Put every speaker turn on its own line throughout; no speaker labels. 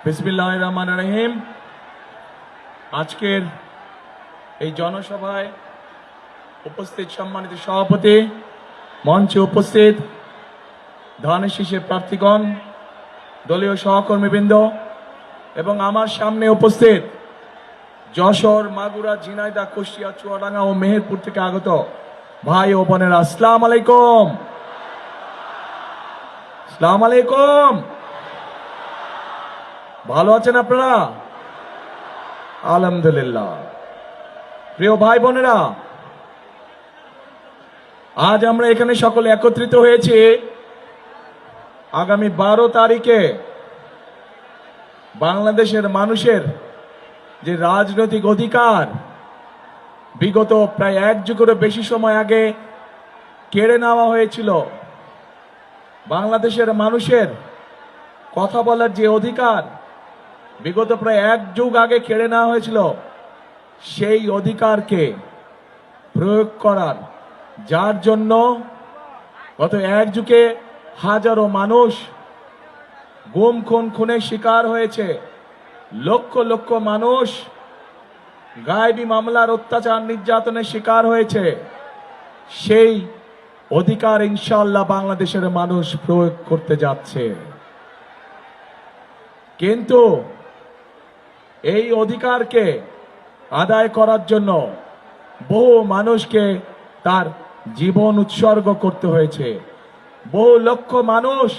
বিসমিল্লাহির রহমানির রহিম। আজকের এই জনসভায় উপস্থিত সম্মানিত সভাপতি, মঞ্চে উপস্থিত ধানের শীষের প্রার্থীগণ, দলীয় সহকর্মীবৃন্দ এবং আমার সামনে উপস্থিত যশোর, মাগুরা, ঝিনাইদহ, কুষ্টিয়া, চুয়াডাঙ্গা ও মেহেরপুর থেকে আগত ভাই ও বোনেরা, আসসালামু আলাইকুম। আসসালামু আলাইকুম। ভালো আছেন আপনারা? আলহামদুলিল্লাহ। প্রিয় ভাই বোনেরা, আজ আমরা এখানে সকলে একত্রিত হয়েছি আগামী 12 তারিখে বাংলাদেশের মানুষের যে রাজনৈতিক অধিকার বিগত প্রায় 1 যুগেরও বেশি সময় আগে কেড়ে নেওয়া হয়েছিল, বাংলাদেশের মানুষের কথা বলার যে অধিকার বিগত প্রায় 1 যুগ আগে কেড়ে নেওয়া হয়েছিল, সেই অধিকারকে প্রয়োগ করার, যার জন্য গত 1 যুগে হাজারো মানুষ গুম খুন খুনের শিকার হয়েছে, লক্ষ লক্ষ মানুষ গায়েবী মামলার অত্যাচার নির্যাতনের শিকার হয়েছে, সেই অধিকার ইনশাআল্লাহ বাংলাদেশের মানুষ প্রয়োগ করতে যাচ্ছে। কিন্তু এই অধিকারকে আদায় করার জন্য বহু মানুষকে তার জীবন উৎসর্গ করতে হয়েছে, বহু লক্ষ মানুষ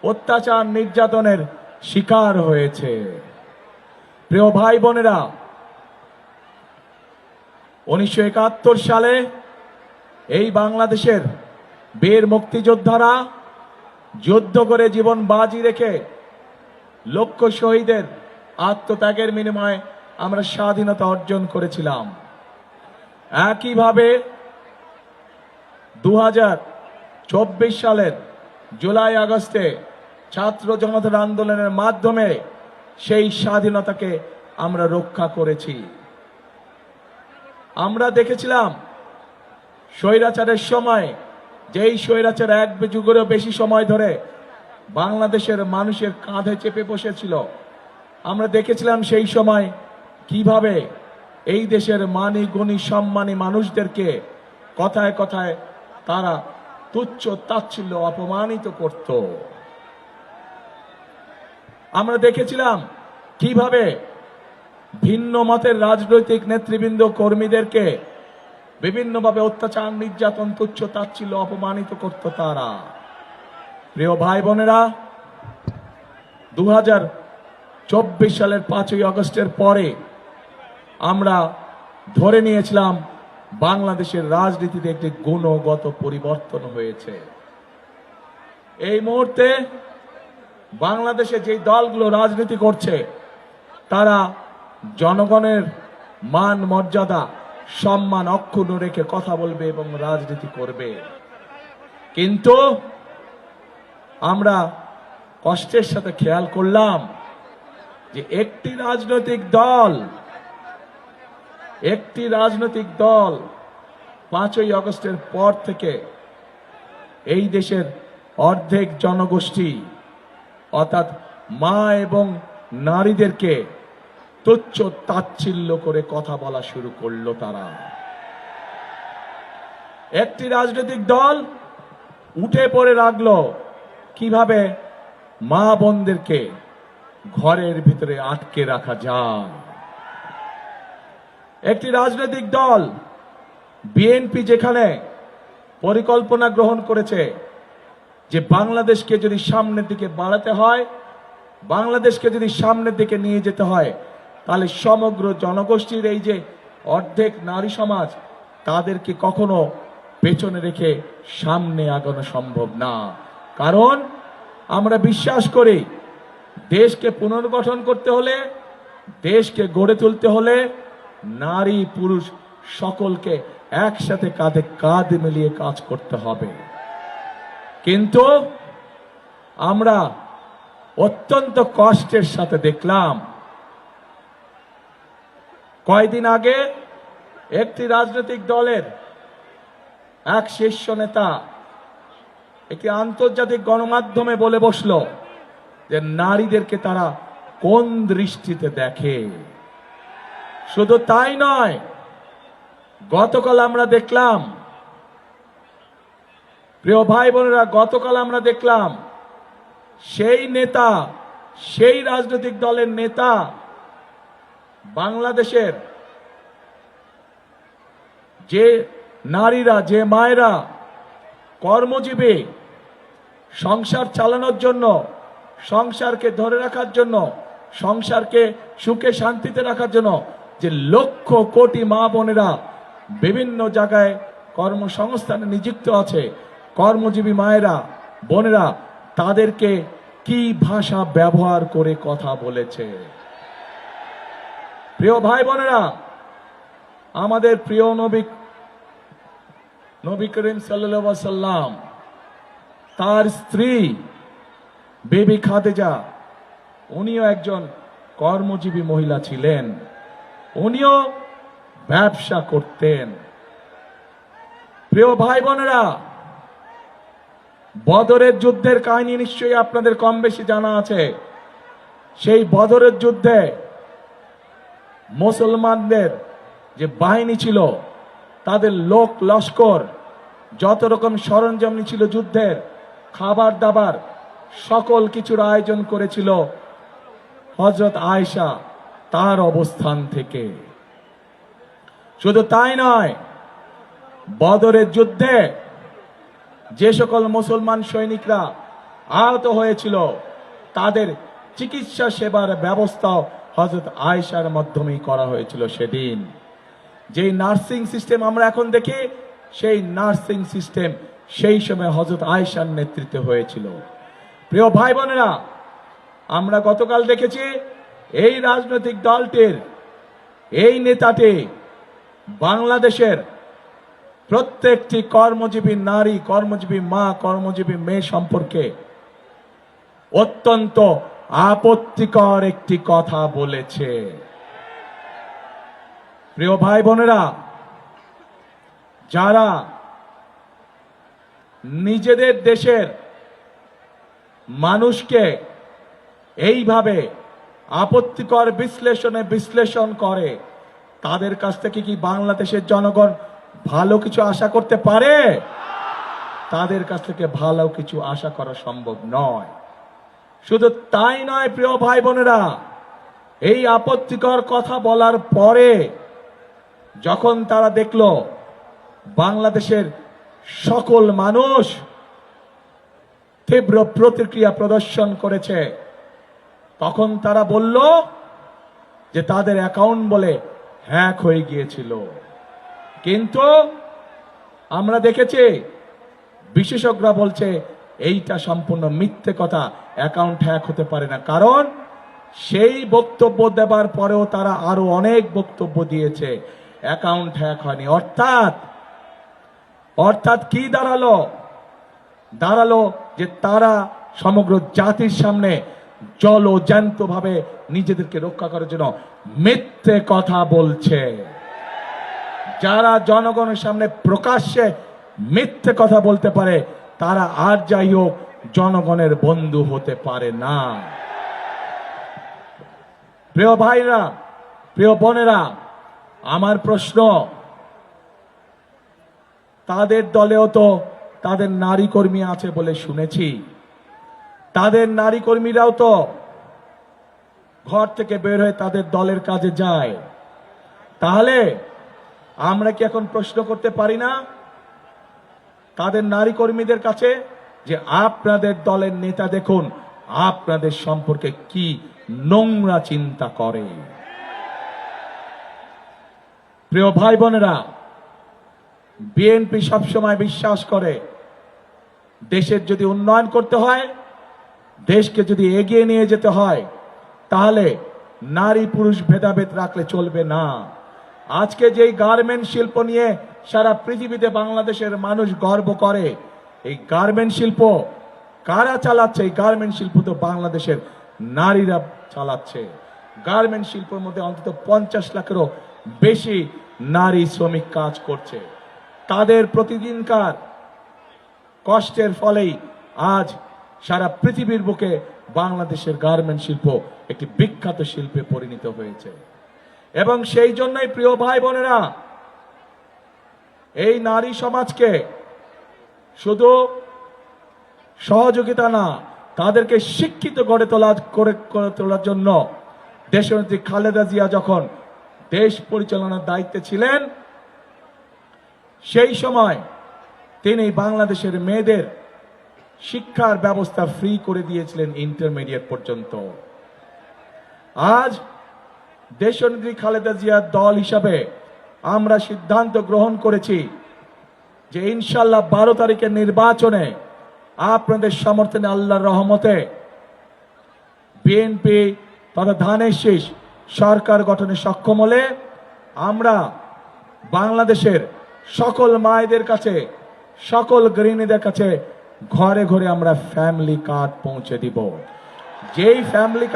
অত্যাচার নির্যাতনের শিকার হয়েছে। প্রিয় ভাই বোনেরা, 1971 সালে এই বাংলাদেশের বীর মুক্তিযোদ্ধারা যুদ্ধ করে জীবন বাজি রেখে লক্ষ শহীদের আত্মত্যাগের বিনিময়ে আমরা স্বাধীনতা অর্জন করেছিলাম। একইভাবে 2024 সালের জুলাই আগস্টে ছাত্র জনতার আন্দোলনের মাধ্যমে সেই স্বাধীনতাকে আমরা রক্ষা করেছি। আমরা দেখেছিলাম স্বৈরাচারের সময়, যেই স্বৈরাচার 1 যুগেরও বেশি সময় ধরে বাংলাদেশের মানুষের কাঁধে চেপে বসেছিল, আমরা দেখেছিলাম সেই সময় কিভাবে এই দেশের মানি গুণী সম্মানী মানুষদেরকে কথায় কথায় তারা তুচ্ছ তাচ্ছিল্য অপমানিত করত। আমরা দেখেছিলাম কিভাবে ভিন্ন মতের রাজনৈতিক নেতৃবৃন্দ কর্মীদেরকে বিভিন্নভাবে অত্যাচার নির্যাতন তুচ্ছ তাচ্ছিল্য অপমানিত করত তারা। প্রিয় ভাই বোনেরা, 2024 সালের 5ই আগস্টের পরে আমরা ধরে নিয়েছিলাম বাংলাদেশের রাজনীতিতে একটি গুণগত পরিবর্তন হয়েছে। এই মুহূর্তে বাংলাদেশে যে দলগুলো রাজনীতি করছে, তারা জনগণের মান মর্যাদা সম্মান অক্ষুণ্ণ রেখে কথা বলবে এবং রাজনীতি করবে। কিন্তু আমরা কষ্টের সাথে খেয়াল করলাম যে একটি রাজনৈতিক দল 5ই আগস্টের পর থেকে এই দেশের অর্ধেক জনগোষ্ঠী অর্থাৎ মা এবং নারীদেরকে তুচ্ছ তাচ্ছিল্য করে কথা বলা শুরু করলো। তারা একটি রাজনৈতিক দল উঠে পড়ে লাগলো কিভাবে মা বোনদেরকে ঘরের ভিতরে আটকে রাখা যায়। একটি রাজনৈতিক দল বিএনপি যেখানে পরিকল্পনা গ্রহণ করেছে যে বাংলাদেশকে যদি সামনের দিকে বাড়াতে হয়, বাংলাদেশকে যদি সামনের দিকে নিয়ে যেতে হয়, তাহলে সমগ্র জনগোষ্ঠীর এই যে অর্ধেক নারী সমাজ, তাদেরকে কখনো পেছনে রেখে সামনে আগানো সম্ভব না। কারণ আমরা বিশ্বাস করি দেশকে পুনর্গঠন করতে হলে, দেশকে গড়ে তুলতে হলে নারী পুরুষ সকলকে একসাথে কাঁধে কাঁধ মিলিয়ে কাজ করতে হবে। কিন্তু আমরা অত্যন্ত কষ্টের সাথে দেখলাম কয়েকদিন আগে একটি রাজনৈতিক দলের এক শীর্ষ নেতা একটি আন্তর্জাতিক গণমাধ্যমে বলে বসলো যে নারীদেরকে তারা কোন দৃষ্টিতে দেখে। শুধু তাই নয়, গতকাল আমরা দেখলাম, প্রিয় ভাই বোনেরা, গতকাল আমরা দেখলাম সেই নেতা, সেই রাজনৈতিক দলের নেতা বাংলাদেশের যে নারীরা, যে মায়েরা কর্মজীবী, সংসার চালানোর জন্য, সংসারকে ধরে রাখার জন্য, সংসারকে সুখে শান্তিতে রাখার জন্য যে লক্ষ কোটি মা বোনেরা বিভিন্ন জায়গায় কর্মসংস্থানে নিযুক্ত আছে, কর্মজীবী মায়েরা বোনেরা, তাদেরকে কি ভাষা ব্যবহার করে কথা বলেছে। প্রিয় ভাই বোনেরা, আমাদের প্রিয় নবী করিম সাল্লাল্লাহু আলাইহি ওয়াসাল্লাম, তার স্ত্রী বেবি খাদিজা, উনিও একজন কর্মজীবী মহিলা ছিলেন, উনিও ব্যবসা করতেন। প্রিয় ভাই বোনেরা, বদরের যুদ্ধের কাহিনী নিশ্চয়ই আপনাদের কম বেশি জানা আছে। সেই বদরের যুদ্ধে মুসলমানদের যে বাহিনী ছিল, তাদের লোক লস্কর, যত রকম সরঞ্জাম ছিল যুদ্ধের, খাবার দাবার, সকল কিছুর আয়োজন করেছিল হযরত আয়েশা তার অবস্থান থেকে। শুধু তাই নয়, বদরের যুদ্ধে যে সকল মুসলমান সৈনিকরা আহত হয়েছিল, তাদের চিকিৎসা সেবার ব্যবস্থা হযরত আয়েশার মাধ্যমেই করা হয়েছিল। সেদিন যেই নার্সিং সিস্টেম আমরা এখন দেখি, সেই নার্সিং সিস্টেম সেই সময় হযরত আয়েশার নেতৃত্বে হয়েছিল। প্রিয় ভাই বোনেরা, আমরা গতকাল দেখেছি এই রাজনৈতিক দলটির এই নেতাটি বাংলাদেশের প্রত্যেকটি কর্মজীবী নারী, কর্মজীবী মা, কর্মজীবী মেয়ে সম্পর্কে অত্যন্ত আপত্তিকর একটি কথা বলেছে। প্রিয় ভাই বোনেরা, যারা নিজেদের দেশের মানুষকে এইভাবে আপত্তিকর বিশ্লেষণ করে, তাদের কাছ থেকে কি বাংলাদেশের জনগণ ভালো কিছু আশা করতে পারে? তাদের কাছ থেকে ভালো কিছু আশা করা সম্ভব নয়। শুধু তাই নয়, প্রিয় ভাই বোনেরা, এই আপত্তিকর কথা বলার পরে যখন তারা দেখল বাংলাদেশের সকল মানুষ তীব্র প্রতিক্রিয়া প্রদর্শন করেছে, তখন তারা বলল যে তাদের অ্যাকাউন্ট বলে হ্যাক হয়ে গিয়েছিল। কিন্তু আমরা দেখেছি বিশেষজ্ঞরা বলছে এইটা সম্পূর্ণ মিথ্যে কথা, অ্যাকাউন্ট হ্যাক হতে পারে না। কারণ সেই বক্তব্য দেবার পরেও তারা আরো অনেক বক্তব্য দিয়েছে, অ্যাকাউন্ট হ্যাক হয়নি। অর্থাৎ কি দাঁড়ালো যে তারা সমগ্র জাতির সামনে জ্যান্ত ভাবে নিজেদেরকে রক্ষা করার জন্য মিথ্যে কথা বলছে। যারা জনগণের সামনে প্রকাশ্যে মিথ্যে কথা বলতে পারে, তারা আর যাই হোক জনগণের বন্ধু হতে পারে না। প্রিয় ভাইরা, প্রিয় বোনেরা, আমার প্রশ্ন, তাদের দলেও তো তাদের নারী কর্মী আছে বলে শুনেছি, তাদের নারী কর্মীরাও তো ঘর থেকে বের হয়ে তাদের দলের কাজে যায়। তাহলে আমরা কি এখন প্রশ্ন করতে পারি না তাদের নারী কর্মীদের কাছে যে আপনাদের দলের নেতা দেখুন আপনাদের সম্পর্কে কি নোংরা চিন্তা করে? প্রিয় ভাই বোনেরা, বিএনপি সবসময় বিশ্বাস করে দেশের যদি উন্নয়ন করতে হয়, দেশকে যদি এগিয়ে নিয়ে যেতে হয়, তাহলে নারী পুরুষ ভেদাভেদ রাখলে চলবে না। আজকে যেই গার্মেন্ট শিল্প নিয়ে সারা পৃথিবীতে বাংলাদেশের মানুষ গর্ব করে, এই গার্মেন্ট শিল্প কারা চালাচ্ছে? এই গার্মেন্ট শিল্প তো বাংলাদেশের নারীরা চালাচ্ছে। গার্মেন্ট শিল্পের মধ্যে অন্তত 50 লাখেরও বেশি নারী শ্রমিক কাজ করছে। তাদের প্রতিদিনকার কষ্টের ফলেই আজ সারা পৃথিবীর বুকে বাংলাদেশের গার্মেন্ট শিল্প একটি বিখ্যাত শিল্পে পরিণত হয়েছে। এবং সেই জন্যই প্রিয় ভাই বোনেরা, এই নারী সমাজকে শুধু সহযোগিতা না, তাদেরকে শিক্ষিত গড়ে তোলার জন্য দেশনেত্রী খালেদা জিয়া যখন দেশ পরিচালনার দায়িত্বে ছিলেন, সেই সময় তিনি বাংলাদেশের মেয়েদের শিক্ষার ব্যবস্থা ফ্রি করে দিয়েছিলেন ইন্টারমিডিয়েট পর্যন্ত। আজ দেশনেত্রী খালেদা জিয়ার দল হিসাবে আমরা সিদ্ধান্ত গ্রহণ করেছি যে ইনশাআল্লাহ 12 তারিখের নির্বাচনে আপনাদের সমর্থনে, আল্লাহর রহমতে বিএনপি তথা ধানের শীষ সরকার গঠনে সক্ষম হলে আমরা বাংলাদেশের সকল মায়েদের কাছে, সকল গৃহিণীদের কাছে ঘরে ঘরে আমরা ফ্যামিলি কার্ড পৌঁছে দিব। যেই ফ্যামিলি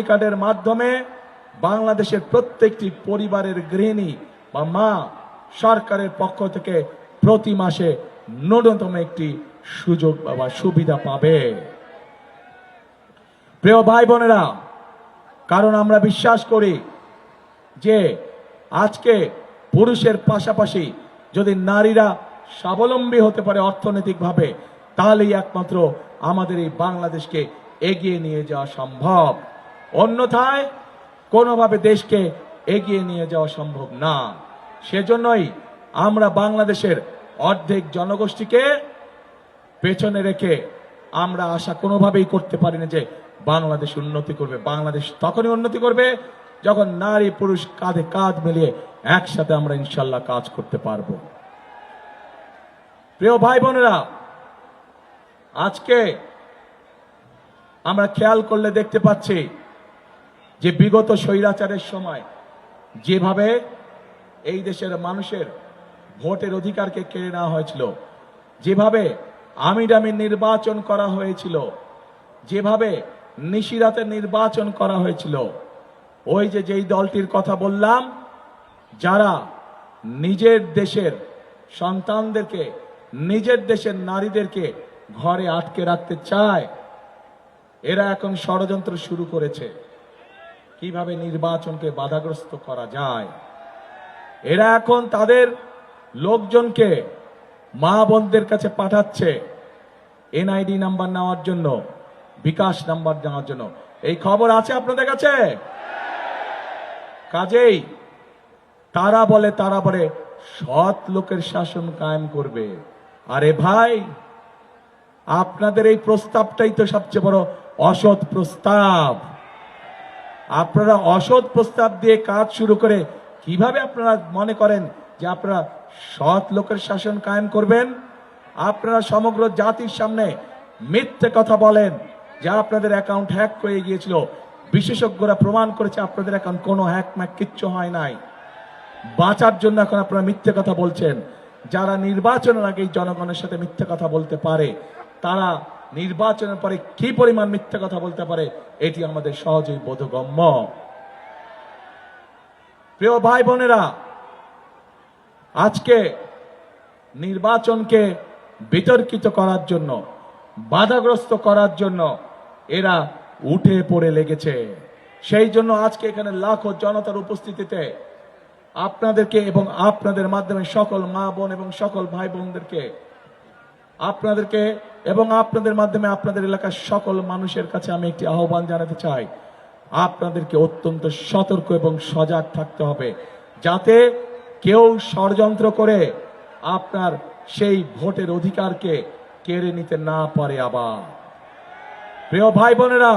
কার্ডের মাধ্যমে বাংলাদেশের প্রত্যেকটি পরিবারের গৃহিণী বা মা সরকারের পক্ষ থেকে প্রতি মাসে ন্যূনতম একটি সুযোগ বা সুবিধা পাবে। প্রিয় ভাই বোনেরা, কারণ আমরা বিশ্বাস করি যে আজকে পুরুষের পাশাপাশি যদি নারীরা স্বাবলম্বী হতে পারে অর্থনৈতিকভাবে, তাহলেই একমাত্র আমাদের এই বাংলাদেশকে এগিয়ে নিয়ে যাওয়া সম্ভব। অন্যথায় কোনোভাবে দেশকে এগিয়ে নিয়ে যাওয়া সম্ভব না। সেজন্যই আমরা বাংলাদেশের অর্ধেক জনগোষ্ঠীকে পেছনে রেখে আমরা আশা কোনোভাবেই করতে পারি না যে বাংলাদেশ উন্নতি করবে। বাংলাদেশ তখনই উন্নতি করবে যখন নারী পুরুষ কাঁধে কাঁধ মিলিয়ে একসাথে আমরা ইনশাল্লাহ কাজ করতে পারবো। প্রিয় ভাই বোনেরা, আজকে আমরা খেয়াল করলে দেখতে পাচ্ছি যে বিগত স্বৈরাচারের সময় যেভাবে এই দেশের মানুষের ভোটের অধিকারকে কেড়ে নেওয়া হয়েছিল, যেভাবে আমিডামি নির্বাচন করা হয়েছিল, যেভাবে নিশিরাতে নির্বাচন করা হয়েছিল, ওই যেই দলটির কথা বললাম, যারা নিজের দেশের সন্তানদেরকে, নিজের দেশের নারীদেরকে ঘরে আটকে রাখতে চায়, এরা এখন ষড়যন্ত্র শুরু করেছে কিভাবে নির্বাচনকে বাধাগ্রস্ত করা যায়। এরা এখন তাদের লোকজনকে মা বোনদের কাছে পাঠাচ্ছে এনআইডি নাম্বার নেওয়ার জন্য, বিকাশ নাম্বার নেওয়ার জন্য। এই খবর আছে আপনাদের কাছে? কাজেই তারা বলে সৎ লোকের শাসন কায়েম করবে। আরে ভাই, আপনাদের এই প্রস্তাবটাই তো সবচেয়ে বড় অসৎ প্রস্তাব। আপনারা অসৎ প্রস্তাব দিয়ে কাজ শুরু করে কিভাবে আপনারা মনে করেন যে আপনারা সৎ লোকের শাসন কায়েম করবেন? আপনারা সমগ্র জাতির সামনে মিথ্যে কথা বলেন যে আপনাদের অ্যাকাউন্ট হ্যাক হয়ে গিয়েছিল। বিশেষজ্ঞরা প্রমাণ করেছে আপনাদের অ্যাকাউন্ট কোনো হ্যাক ম্যাক কিচ্ছু হয় নাই। বাঁচার জন্য এখন আপনারা মিথ্যে কথা বলছেন। যারা নির্বাচনের আগে জনগণের সাথে মিথ্যে কথা বলতে পারে, তারা নির্বাচনের পরে কি পরিমাণ মিথ্যে কথা বলতে পারে, এটি আমাদের সহজেই বোধগম্য। প্রিয় ভাই বোনেরা, আজকে নির্বাচনকে বিতর্কিত করার জন্য, বাধাগ্রস্ত করার জন্য এরা উঠে পড়ে লেগেছে। সেই জন্য আজকে এখানে লাখো জনতার উপস্থিতিতে আপনাদেরকে এবং আপনাদের মাধ্যমে সকল মা বোন এবং সকল ভাই বোনদেরকে, আপনাদেরকে এবং আপনাদের মাধ্যমে আপনাদের এলাকার সকল মানুষের কাছে আমি একটি আহ্বান জানাতে চাই। আপনাদেরকে অত্যন্ত সতর্ক এবং সজাগ থাকতে হবে, যাতে কেউ ষড়যন্ত্র করে আপনার সেই ভোটের অধিকারকে কেড়ে নিতে না পারে। আবার প্রিয় ভাই বোনেরা,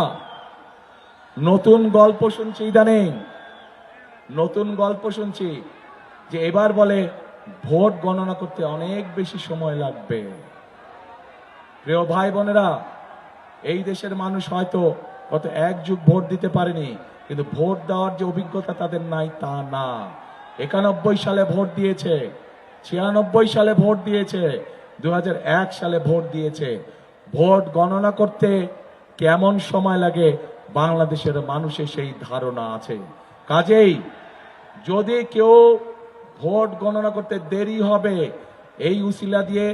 নতুন গল্প শুনছি, ইদানিং নতুন গল্প শুনছি যে এবার বলে ভোট গণনা করতে অনেক বেশি সময় লাগবে। প্রিয় ভাই বোনেরা, এই দেশের মানুষ হয়তো গত এক যুগ ভোট দিতে পারেনি, কিন্তু ভোট দেওয়ার যে অভিজ্ঞতা তাদের নাই তা না। 91 সালে ভোট দিয়েছে, 96 সালে ভোট দিয়েছে, 2001 সালে ভোট দিয়েছে। ভোট গণনা করতে কেমন সময় লাগে বাংলাদেশের মানুষের সেই ধারণা আছে। কাজেই যদি কেউ ভোট গণনা করতে দেরি হবে, এই উসিলা দিয়ে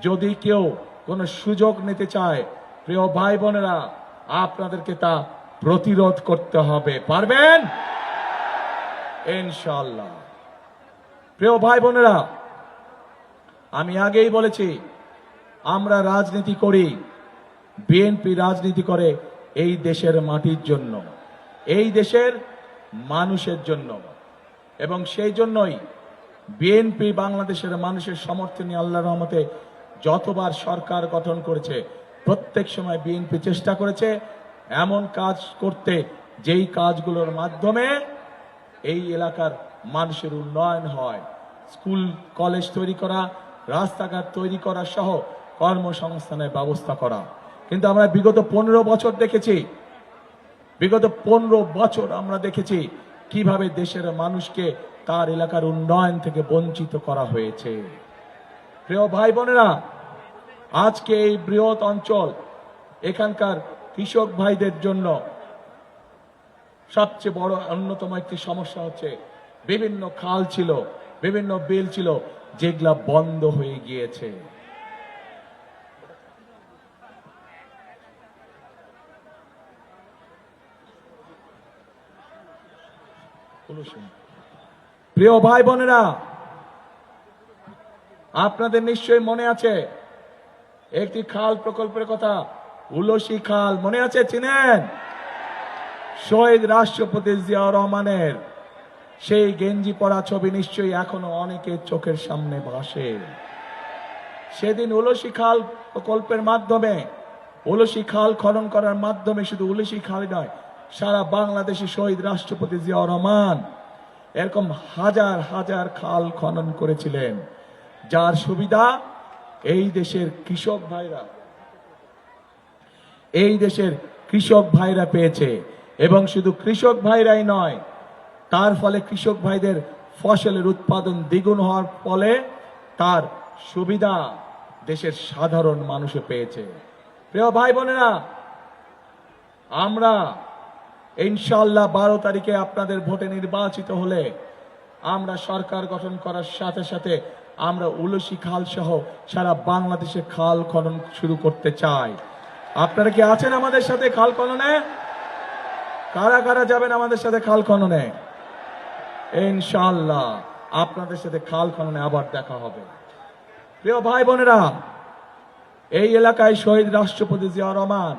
যদি কেউ কোনো সুযোগ নিতে চায়, প্রিয় ভাই বোনেরা, আপনাদেরকে তা প্রতিরোধ করতে হবে। পারবেন ইনশাআল্লাহ। প্রিয় ভাই বোনেরা, আমি আগেই বলেছি, আমরা রাজনীতি করি, বিএনপি রাজনীতি করে এই দেশের মাটির জন্য, এই দেশের মানুষের জন্য, এবং সেই জন্যই বিএনপি বাংলাদেশের মানুষের সমর্থনে আল্লাহর রহমতে যতবার সরকার গঠন করেছে, প্রত্যেক সময় বিএনপি চেষ্টা করেছে এমন কাজ করতে যেই কাজগুলোর মাধ্যমে এই এলাকার মানুষের উন্নয়ন হয়। স্কুল কলেজ তৈরি করা, রাস্তাঘাট তৈরি করা সহ কর্মসংস্থানের ব্যবস্থা করা। কিন্তু আমরা বিগত 15 বছর দেখেছি, বিগত 15 বছর আমরা দেখেছি কিভাবে দেশের মানুষকে তার এলাকার উন্নয়ন থেকে বঞ্চিত করা হয়েছে। প্রিয় ভাই বোনেরা, আজকে এই বৃহৎ অঞ্চল, এখানকার কৃষক ভাইদের জন্য সবচেয়ে বড় অন্যতম একটি সমস্যা হচ্ছে বিভিন্ন খাল ছিল, বিভিন্ন বিল ছিল, যেগুলা বন্ধ হয়ে গিয়েছে। প্রিয় ভাই বোনেরা, আপনাদের নিশ্চয়ই মনে আছে একটি খাল প্রকল্পের কথা, উলসি খাল, মনে আছে? চিনেন? শহীদ রাষ্ট্রপতি জিয়াউর রহমানের সেই গেঞ্জি পরা ছবি নিশ্চয়ই এখনো অনেকের চোখের সামনে ভাসে। সেদিন উলসি খাল প্রকল্পের মাধ্যমে, উলসি খাল খনন করার মাধ্যমে শুধু উলসি খাল নয়, সারা বাংলাদেশে শহীদ রাষ্ট্রপতি জিয়াউর রহমান এরকম হাজার হাজার খাল খনন করেছিলেন, যার সুবিধা এই দেশের কৃষক ভাইরা, এই দেশের কৃষক ভাইরা পেয়েছে। এবং শুধু কৃষক ভাইরাই নয়, তার ফলে কৃষক ভাইদের ফসলের উৎপাদন দ্বিগুণ হওয়ার ফলে তার সুবিধা দেশের সাধারণ মানুষে পেয়েছে। প্রিয় ভাই বোনেরা, আমরা ইনশাআল্লাহ 12 তারিখে আপনাদের ভোটে নির্বাচিত হলে আমরা সরকার গঠন করার সাথে সাথে আমরা উলসি খাল সহ সারা বাংলাদেশে খাল খনন শুরু করতে চাই। আপনারা কি আছেন আমাদের সাথে খাল খননে? কারা কারা যাবেন আমাদের সাথে খাল খননে? ইনশাআল্লাহ আপনাদের সাথে খাল খননে আবার দেখা হবে। প্রিয় ভাই বোনেরা, এই এলাকায় শহীদ রাষ্ট্রপতি জিয়াউর রহমান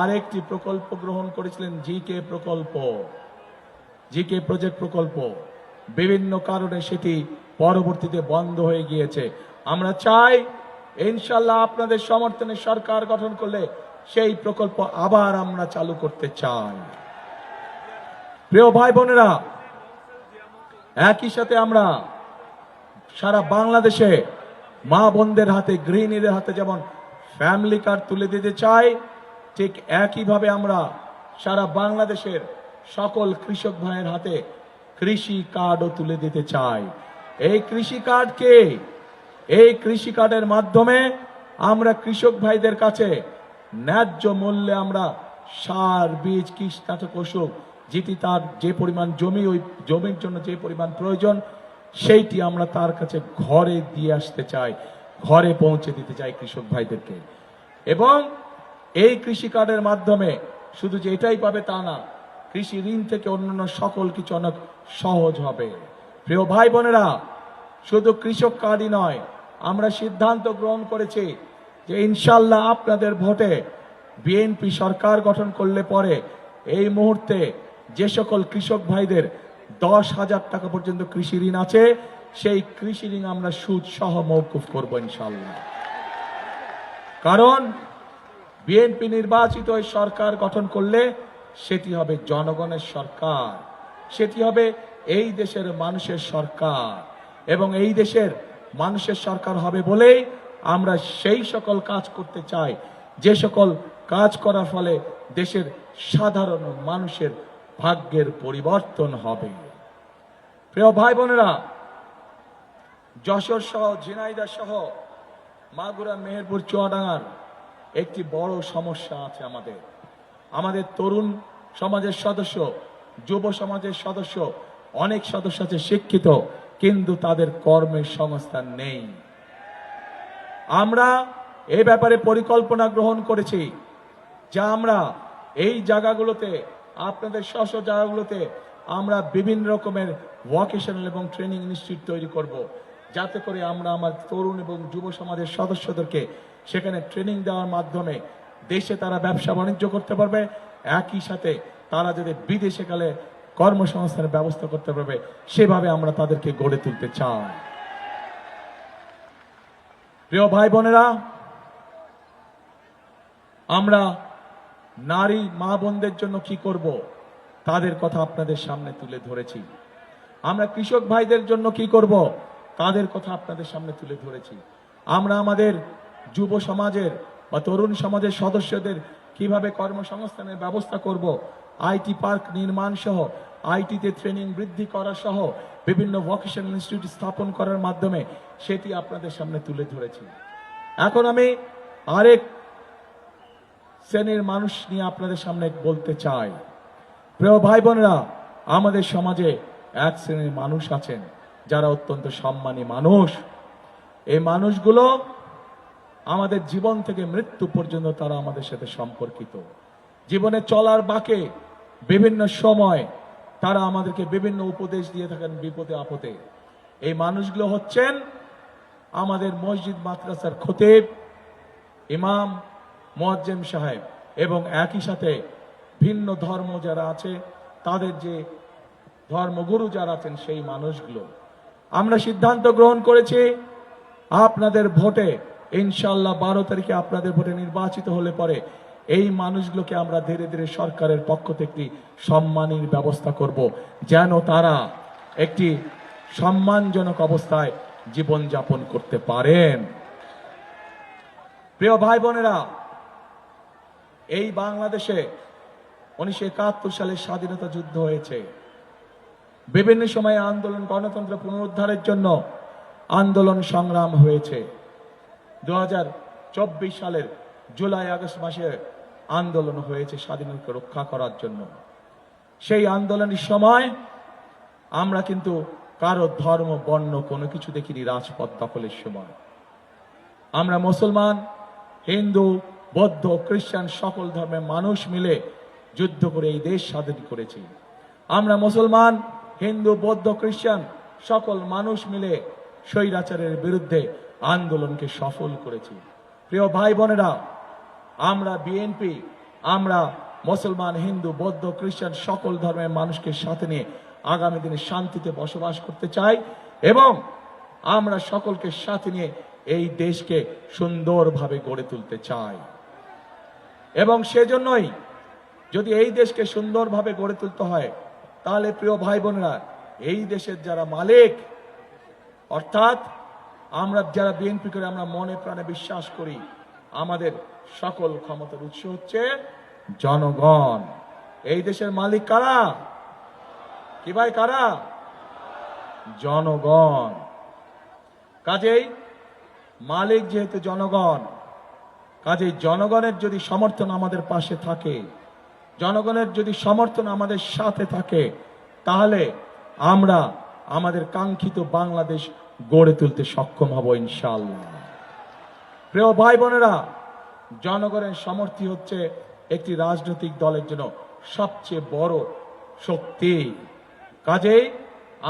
আর একটি প্রকল্প গ্রহণ করেছিলেন, জিকে প্রকল্প, জিকে প্রজেক্ট প্রকল্প। বিভিন্ন কারণে সেটি পরবর্তীতে বন্ধ হয়ে গিয়েছে। আমরা চাই ইনশাআল্লাহ আপনাদের সমর্থনে সরকার গঠন করলে সেই প্রকল্প আবার আমরা চালু করতে চাই। প্রিয় ভাই বোনেরা, একই সাথে আমরা সারা বাংলাদেশে মা বোনদের হাতে, গৃহিণীদের হাতে যেমন ফ্যামিলি কার্ড তুলে দিতে চাই, ঠিক একইভাবে আমরা সারা বাংলাদেশের সকল কৃষক ভাইয়ের হাতে কৃষি কার্ডও তুলে দিতে চাই। এই কৃষি কার্ডকে, এই কৃষি কার্ডের মাধ্যমে আমরা কৃষক ভাইদের কাছে ন্যায্য মূল্যে আমরা সার, বীজ, কীটনাশক, ওষুধ, যেটি তার যে পরিমাণ জমি, ওই জমির জন্য যে পরিমাণ প্রয়োজন, সেইটি আমরা তার কাছে ঘরে দিয়ে আসতে চাই, ঘরে পৌঁছে দিতে চাই কৃষক ভাইদেরকে। এবং এই কৃষি কার্ডের মাধ্যমে শুধু যে এটাই পাবে তা না, কৃষি ঋণ থেকে অন্যান্য সকল কিছু অনেক সহজ হবে। প্রিয় ভাই বোনেরা, শুধু কৃষক কার্ডই নয়, আমরা সিদ্ধান্ত গ্রহণ করেছি যে ইনশাআল্লাহ আপনাদের ভোটে বিএনপি সরকার গঠন করলে পরে এই মুহূর্তে যে সকল কৃষক ভাইদের 10,000 টাকা পর্যন্ত কৃষি ঋণ আছে, সেই কৃষি ঋণ আমরা সুদ সহ মওকুফ করব ইনশাআল্লাহ। কারণ বিএনপি নির্বাচিত এই সরকার গঠন করলে সেটি হবে জনগণের সরকার, সেটি হবে এই দেশের মানুষের সরকার। এবং এই দেশের মানুষের সরকার হবে বলেই আমরা সেই সকল কাজ করতে চাই যে সকল কাজ করার ফলে দেশের সাধারণ মানুষের ভাগ্যের পরিবর্তন হবে। প্রিয় ভাই বোনেরা, যশোর সহ, ঝিনাইদহ সহ, মাগুরা, মেহেরপুর, চুয়াডাঙ্গার একটি বড় সমস্যা আছে। আমাদের তরুণ সমাজের সদস্য, যুব সমাজের সদস্য, অনেক সদস্য আছে শিক্ষিত, কিন্তু তাদের কর্মের সংস্থান নেই। আমরা এই ব্যাপারে পরিকল্পনা গ্রহণ করেছি, যা আমরা এই জায়গাগুলোতে, আপনাদের স্ব জায়গাগুলোতে আমরা বিভিন্ন রকমের ভোকেশনাল এবং ট্রেনিং ইনস্টিটিউট তৈরি করব, যাতে করে আমরা আমার তরুণ এবং যুব সমাজের সদস্যদেরকে সেখানে ট্রেনিং দেওয়ার মাধ্যমে দেশে তারা ব্যবসা বাণিজ্য করতে পারবে, একই সাথে তারা যদি বিদেশে গেলে কর্মসংস্থানের ব্যবস্থা করতে পারবে, সেভাবে আমরা তাদেরকে গড়ে তুলতে চাই। প্রিয় ভাই বোনেরা, আমরা নারী মা বোনদের জন্য কি করব তাদের কথা আপনাদের সামনে তুলে ধরেছি। আমরা কৃষক ভাইদের জন্য কি করব তাদের কথা আপনাদের সামনে তুলে ধরেছি। আমরা আমাদের যুব সমাজের বা তরুণ সমাজের সদস্যদের কিভাবে কর্মসংস্থানের ব্যবস্থা করব, আইটি পার্ক নির্মাণ সহ, আইটিতে ট্রেনিং বৃদ্ধি করা সহ বিভিন্ন ভোকেশনাল ইনস্টিটিউট স্থাপন করার মাধ্যমে সেটি আপনাদের সামনে তুলে ধরেছি। এখন আমি আরেক শ্রেণীর মানুষ নিয়ে আপনাদের সামনে বলতে চাই। প্রিয় ভাই বোনেরা, আমাদের সমাজে এক শ্রেণীর মানুষ আছেন যারা অত্যন্ত সম্মানী মানুষ। এই মানুষগুলো আমাদের জীবন থেকে মৃত্যু পর্যন্ত তারা আমাদের সাথে সম্পর্কিত। জীবনে চলার বাঁকে বিভিন্ন সময় তারা আমাদেরকে বিভিন্ন উপদেশ দিয়ে থাকেন বিপদে আপদে। এই মানুষগুলো হচ্ছেন আমাদের মসজিদ মাদ্রাসার খতিব, ইমাম, মুয়াজ্জিম সাহেব এবং একই সাথে ভিন্ন ধর্ম যারা আছে তাদের যে ধর্মগুরু যারা আছেন সেই মানুষগুলো। আমরা সিদ্ধান্ত গ্রহণ করেছি আপনাদের ভোটে ইনশাআল্লাহ 12 তারিখে আপনাদের ভোটে নির্বাচিত হলে পরে এই মানুষগুলোকে আমরা ধীরে ধীরে সরকারের পক্ষ থেকে সম্মানের ব্যবস্থা করব, যেন তারা একটি সম্মানজনক অবস্থায় জীবন যাপন করতে পারেন। প্রিয় ভাই বোনেরা, এই বাংলাদেশে 1971 সালে স্বাধীনতা যুদ্ধ হয়েছে। বিভিন্ন সময়ে আন্দোলন, গণতন্ত্র পুনরুদ্ধারের জন্য আন্দোলন সংগ্রাম হয়েছে। 2024 সালের জুলাই আগস্ট মাসে আন্দোলন হয়েছে স্বাধীনতা রক্ষা করার জন্য। সেই আন্দোলনের সময় আমরা কিন্তু কারো ধর্ম বর্ণ কোনো কিছু দেখিনি। রাজপথ দখলের সময় আমরা মুসলমান, হিন্দু, বৌদ্ধ, খ্রিস্টান সকল ধর্মের মানুষ মিলে যুদ্ধ করে এই দেশ স্বাধীন করেছি। আমরা মুসলমান, হিন্দু, বৌদ্ধ, খ্রিস্টান সকল মানুষ মিলে স্বৈরাচারের বিরুদ্ধে আন্দোলনকে সফল করেছি। প্রিয় ভাই বোনেরা, আমরা বিএনপি, আমরা মুসলমান, হিন্দু, বৌদ্ধ, খ্রিস্টান সকল ধর্মের মানুষকে সাথে নিয়ে আগামী দিনে শান্তিতে বসবাস করতে চাই এবং আমরা সকলকে সাথে নিয়ে এই দেশকে সুন্দরভাবে গড়ে তুলতে চাই। এবং সেজন্যই যদি এই দেশকে সুন্দরভাবে গড়ে তুলতে হয়, তাহলে প্রিয় ভাই বোনেরা, এই দেশের যারা মালিক, অর্থাৎ আমরা যারা বিএনপি করে আমরা মনে প্রাণে বিশ্বাস করি আমাদের সকল ক্ষমতার উৎস হচ্ছে জনগণ। এই দেশের মালিক কারা? কি ভাই, কারা? জনগণ। কাজেই মালিক যেহেতু জনগণ, কাজেই জনগণের যদি সমর্থন আমাদের পাশে থাকে, জনগণের যদি সমর্থন আমাদের সাথে থাকে, তাহলে আমরা আমাদের কাঙ্ক্ষিত বাংলাদেশ গড়ে তুলতে সক্ষম হব ইনশাআল্লাহ। প্রিয় ভাই বোনেরা, জনগণের সমর্থন হচ্ছে একটি রাজনৈতিক দলের জন্য সবচেয়ে বড় শক্তি। কাজেই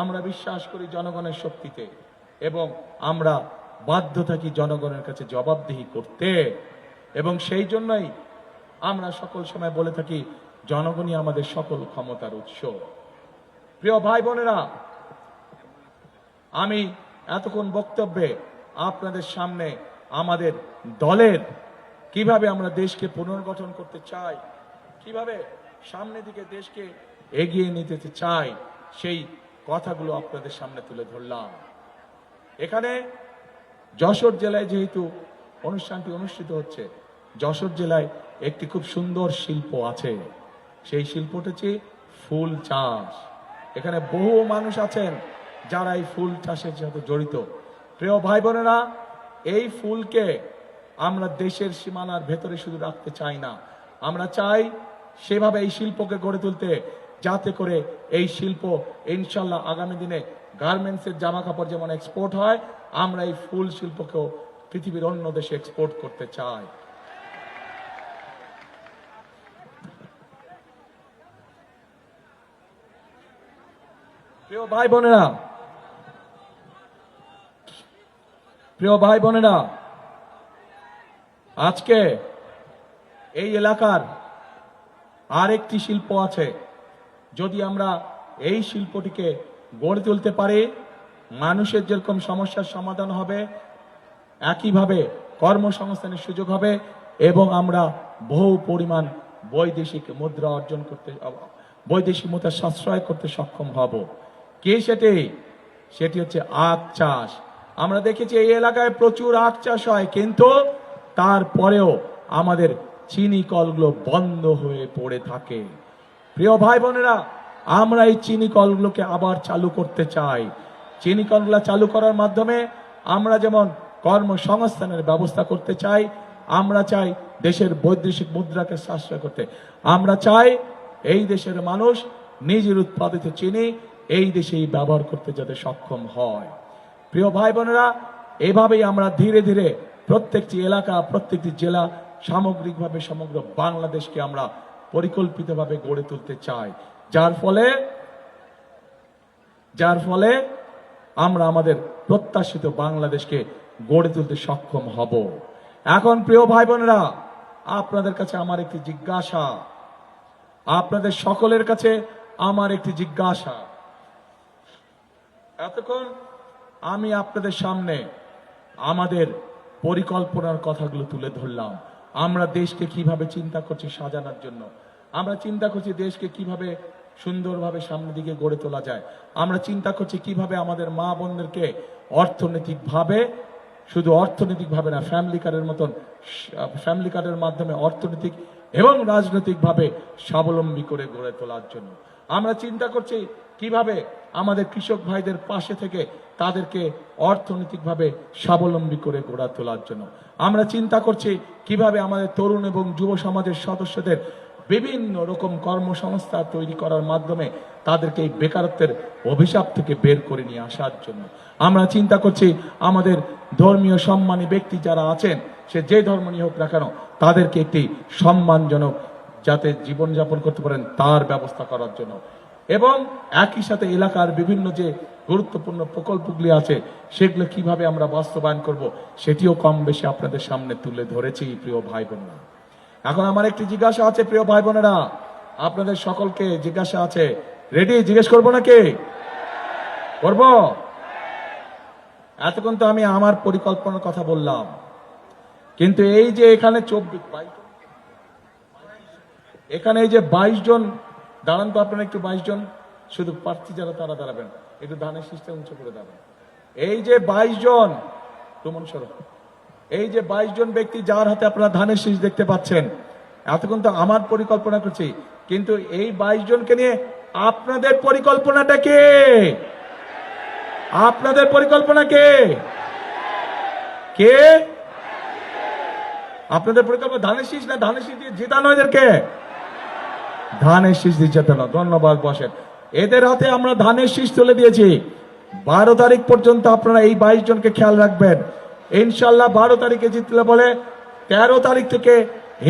আমরা বিশ্বাস করি জনগণের শক্তিতে এবং আমরা বাধ্য থাকি জনগণের কাছে জবাবদিহি করতে। এবং সেই জন্যই আমরা সকল সময় বলে থাকি জনগণই আমাদের সকল ক্ষমতার উৎস। প্রিয় ভাই বোনেরা, আমি এতক্ষণ বক্তব্যে আপনাদের সামনে আমাদের দলের কিভাবে আমরা দেশকে পুনর্গঠন করতে চাই, কিভাবে সামনের দিকে দেশকে এগিয়ে নিতে চাই, সেই কথাগুলো আপনাদের সামনে তুলে ধরলাম। এখানে যশোর জেলায় যেহেতু অনুষ্ঠানটি অনুষ্ঠিত হচ্ছে, যশোর জেলায় একটি খুব সুন্দর শিল্প আছে। সেই শিল্পটি হচ্ছে ফুল চাষ। এখানে বহু মানুষ আছেন যারা এই ফুল চাষের সাথে জড়িত। প্রিয় ভাই বোনেরা, এই ফুলকে আমরা দেশের সীমানার ভেতরে শুধু রাখতে চাই না, আমরা চাই সেভাবে এই শিল্পকে গড়ে তুলতে, যাতে করে এই শিল্প ইনশাল্লাহ আগামী দিনে গার্মেন্টসের জামা কাপড় যেমন এক্সপোর্ট হয়, আমরা এই ফুল শিল্পকেও পৃথিবীর অন্য দেশে এক্সপোর্ট করতে চায়। প্রিয় ভাই বোনেরা, আজকে এই এলাকার আরেকটি শিল্প আছে। যদি আমরা এই শিল্পটিকে গড়ে তুলতে পারি, মানুষের যেরকম সমস্যার সমাধান হবে, একইভাবে কর্মসংস্থানের সুযোগ হবে এবং আমরা বহু পরিমাণ বৈদেশিক মুদ্রা অর্জন করতে, বৈদেশিক মুদ্রা সাশ্রয় করতে সক্ষম হব। কি সেটি হচ্ছে আখ চাষ। আমরা দেখেছি এই এলাকায় প্রচুর আখ চাষ হয়, কিন্তু তারপরেও আমাদের চিনি কলগুলো বন্ধ হয়ে পড়ে থাকে। প্রিয় ভাই বোনেরা, আমরা এই চিনি কলগুলোকে আবার চালু করতে চাই। চিনি কলগুলো চালু করার মাধ্যমে আমরা যেমন কর্মসংস্থানের ব্যবস্থা করতে চাই, আমরা চাই দেশের বৈদেশিক মুদ্রাকে সাশ্রয় করতে, আমরা চাই এই দেশের মানুষ নিজের উৎপাদিত চিনি এই দেশেই ব্যবহার করতে যাতে সক্ষম হয়। প্রিয় ভাই বোনেরা, এভাবেই আমরা ধীরে ধীরে প্রত্যেকটি এলাকা, প্রত্যেকটি জেলা, সামগ্রিকভাবে সমগ্র বাংলাদেশকে আমরা পরিকল্পিতভাবে গড়ে তুলতে চাই, যার ফলে আমরা আমাদের প্রত্যাশিত বাংলাদেশকে গড়ে তুলতে সক্ষম হব। এখন প্রিয় ভাই বোনেরা, আপনাদের কাছে আমার একটি জিজ্ঞাসা, আপনাদের সকলের কাছে আমার একটি জিজ্ঞাসা। এতক্ষণ আমি আপনাদের সামনে আমাদের পরিকল্পনার কথাগুলো তুলে ধরলাম। আমরা দেশকে কিভাবে চিন্তা করছি সাজানোর জন্য, আমরা চিন্তা করছি দেশকে কিভাবে সুন্দরভাবে সামনের দিকে গড়ে তোলা যায়, আমরা চিন্তা করছি কিভাবে আমাদের মা বোনদেরকে অর্থনৈতিকভাবে, শুধু অর্থনৈতিকভাবে না, ফ্যামিলি কার্ডের মাধ্যমে অর্থনৈতিক এবং রাজনৈতিকভাবে স্বাবলম্বী করে গড়ে তোলার জন্য। আমরা চিন্তা করছি কিভাবে আমাদের কৃষক ভাইদের পাশে থেকে তাদেরকে অর্থনৈতিকভাবে স্বাবলম্বী করে গড়ে তোলার জন্য। আমরা চিন্তা করছি কিভাবে আমাদের তরুণ এবং যুব সমাজের সদস্যদের বিভিন্ন রকম কর্মসংস্থা তৈরি করার মাধ্যমে তাদেরকে এই বেকারত্বের অভিশাপ থেকে বের করে নিয়ে আসার জন্য। আমরা চিন্তা করছি আমাদের ধর্মীয় সম্মানী ব্যক্তি যারা আছেন, সে যে ধর্ম নিয়ে হোক না কেন, তাদেরকে একটি সম্মানজনক যাতে জীবনযাপন করতে পারেন তার ব্যবস্থা করার জন্য। এবং একই সাথে এলাকার বিভিন্ন যে গুরুত্বপূর্ণ প্রকল্পগুলি আছে সেগুলো কিভাবে আমরা বাস্তবায়ন করব সেটিও কম বেশি আপনাদের সামনে তুলে ধরেছি। প্রিয় ভাই বোনেরা, এখন আমার একটি জিজ্ঞাসা আছে। প্রিয় ভাই বোনেরা, আপনাদের সকলকে জিজ্ঞাসা আছে, রেডি? জিজ্ঞেস করবো নাকি? করব? এতক্ষণ তো আমি আমার পরিকল্পনার কথা বললাম, কিন্তু এই যে এখানে 22 জন দাঁড়ান তো, আপনারা একটু 22 জন শুধু প্রার্থী যারা তারা দাঁড়াবেন, একটু ধানের শীষটা উঁচু করে দাঁড়াবেন। এই যে 22 জন, এই যে 22 জন ব্যক্তি যার হাতে আপনারা ধানের শীষ দেখতে পাচ্ছেন, এতক্ষণ তো আমার পরিকল্পনা করছি, কিন্তু এই 22 জনকে নিয়ে আপনাদের পরিকল্পনাটা কে? আপনাদের পরিকল্পনা কে? কে আপনাদের পরিকল্পনা? ধানের শীষ না ধানের শীষ দিয়ে জেতানো এদেরকে? ধানের শীষ দিয়ে জেতানো। ধন্যবাদ। বসেন। এদের হাতে আমরা ধানের শীষ তুলে দিয়েছি। 12 তারিখ পর্যন্ত আপনারা এই 22 জনকে খেয়াল রাখবেন। ইনশাল্লাহ 12 তারিখে জিতলে বলে 13 তারিখ থেকে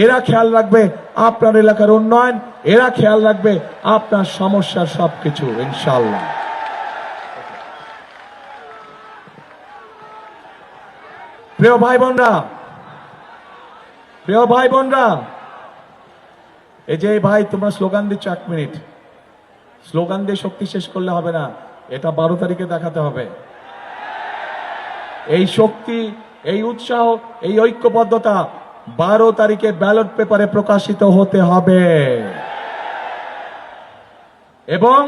এরা খেয়াল রাখবে আপনার এলাকার উন্নয়ন, এরা খেয়াল রাখবে আপনার সমস্যার সবকিছু, ইনশাল্লাহ। প্রিয় ভাই বোনরা, এই যে ভাই তোমরা স্লোগান দিচ্ছ, 1 মিনিট স্লোগান দিয়ে শক্তি শেষ করলে হবে না, এটা 12 তারিখে দেখাতে হবে। এই শক্তি, এই উৎসাহ, এই ঐক্যবদ্ধতা 12 তারিখে ব্যালট পেপারে প্রকাশিত হতে হবে। এবং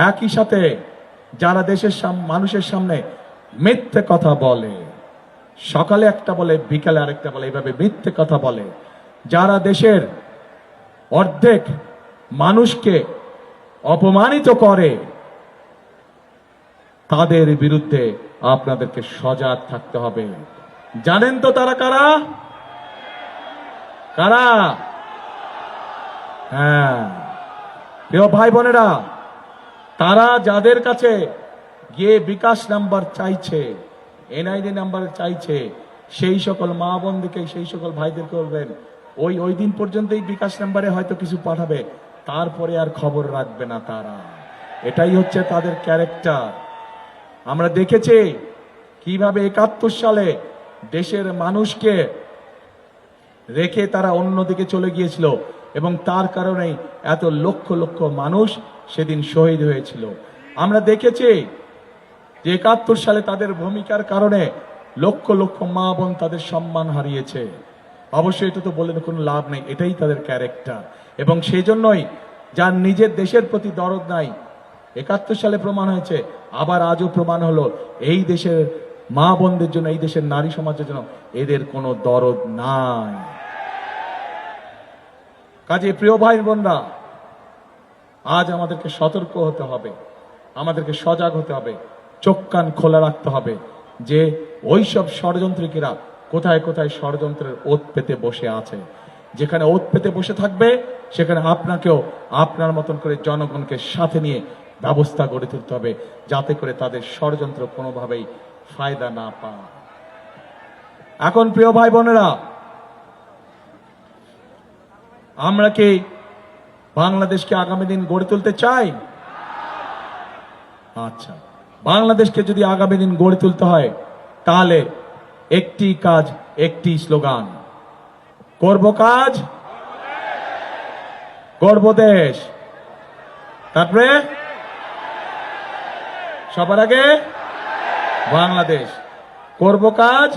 একই সাথে যারা দেশের মানুষের সামনে মিথ্যে কথা বলে, সকালে একটা বলে বিকালে আরেকটা বলে, এইভাবে মিথ্যে কথা বলে, যারা দেশের অর্ধেক মানুষকে অপমানিত করে, তাদের বিরুদ্ধে আপনাদেরকে সজাগ থাকতে হবে। জানেন তো তারা কারা? কারা? হ্যাঁ, প্রিয় ভাই বোনেরা, তারা যাদের কাছে গিয়ে বিকাশ নাম্বার চাইছে, এনআইডি নাম্বার চাইছে, সেই সকল মা বোনদেরকে, সেই সকল ভাইদেরকে বলবেন ওই দিন পর্যন্তই বিকাশ নাম্বারে হয়তো কিছু পাঠাবে, তারপরে আর খবর রাখবে না তারা। এটাই হচ্ছে তাদের ক্যারেক্টার। আমরা দেখেছি কিভাবে 71 সালে দেশের মানুষকে রেখে তারা অন্যদিকে চলে গিয়েছিল এবং তার কারণেই এত লক্ষ লক্ষ মানুষ সেদিন শহীদ হয়েছিল। আমরা দেখেছি যে 71 সালে তাদের ভূমিকার কারণে লক্ষ লক্ষ মা বোন তাদের সম্মান হারিয়েছে। অবশ্যই এটা তো বলে কোনো লাভ নেই, এটাই তাদের ক্যারেক্টার। এবং সেই জন্যই যার নিজের দেশের প্রতি দরদ নাই, 71 সালে প্রমাণ হয়েছে, আবার আজও প্রমাণ হলো, এই দেশের মা বোনদের জন্য, এই দেশের নারী সমাজের জন্য এদের কোনো দরদ নাই। কাজে প্রিয় ভাই বোনরা, আজ আমাদেরকে সতর্ক হতে হবে, আমাদেরকে সজাগ হতে হবে, চোখ কান খোলা রাখতে হবে যে ওইসব ষড়যন্ত্রীরা কোথায় কোথায় ষড়যন্ত্রের ওত পেতে বসে আছে। যেখানে ওত পেতে বসে থাকবে সেখানে আপনাকেও আপনার মতন করে জনগণকে সাথে নিয়ে ব্যবস্থা গড়ে তুলতে হবে, যাতে করে তাদের ষড়যন্ত্র কোনোভাবেই ফায়দা না পায়। এখন প্রিয় ভাই বোনেরা, আমরা কি বাংলাদেশকে আগামী দিন গড়ে তুলতে চাই? আচ্ছা, বাংলাদেশকে যদি আগামী দিন গড়ে তুলতে হয় তাহলে একটি কাজ, একটি স্লোগান, করব কাজ, গড়ব দেশ। তারপরে সবার আগে বাংলাদেশ, করব কাজ,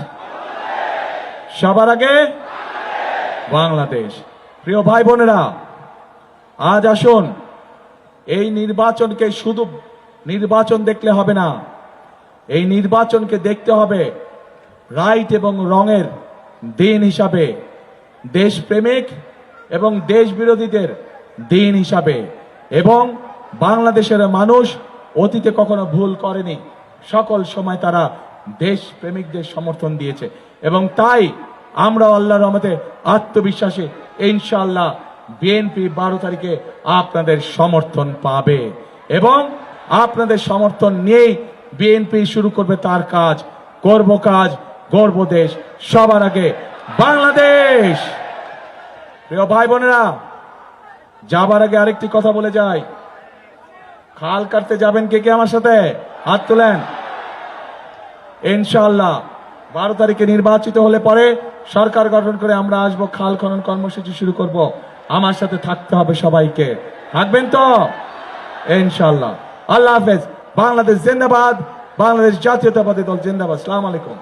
সবার আগে বাংলাদেশ। প্রিয় ভাই বোনেরা, আজ আসুন এই নির্বাচনকে শুধু নির্বাচন দেখলে হবে না, এই নির্বাচনকে দেখতে হবে রাইট এবং রঙের দিন হিসাবে, দেশপ্রেমিক এবং দেশ বিরোধীদের দিন হিসাবে। এবং বাংলাদেশের মানুষ অতীতে কখনো ভুল করেনি, সকল সময় তারা দেশ প্রেমিকদের সমর্থন দিয়েছে। এবং তাই আমরা আল্লাহর রহমতে আত্মবিশ্বাসী, ইনশাআল্লাহ বিএনপি 12 তারিখে আপনাদের সমর্থন পাবে এবং আপনাদের সমর্থন নিয়েই বিএনপি শুরু করবে তার কাজ, করব কাজ, গড়ব দেশ, সবার আগে বাংলাদেশ। প্রিয় ভাই বোনেরা, যাবার আগে আরেকটি কথা বলে যাই, খাল কাটতে যাবেন কে কে আমার সাথে? হাত তোলেন। ইনশাআল্লাহ 12 তারিখে নির্বাচিত হলে পরে সরকার গঠন করে আমরা আসবো, খাল খনন কর্মসূচি শুরু করব। আমার সাথে থাকতে হবে সবাইকে, থাকবেন তো? ইনশাআল্লাহ। আল্লাহ হাফেজ। বাংলাদেশ জিন্দাবাদ, বাংলাদেশ জাতীয়তাবাদী দল জিন্দাবাদ। আসসালামু আলাইকুম।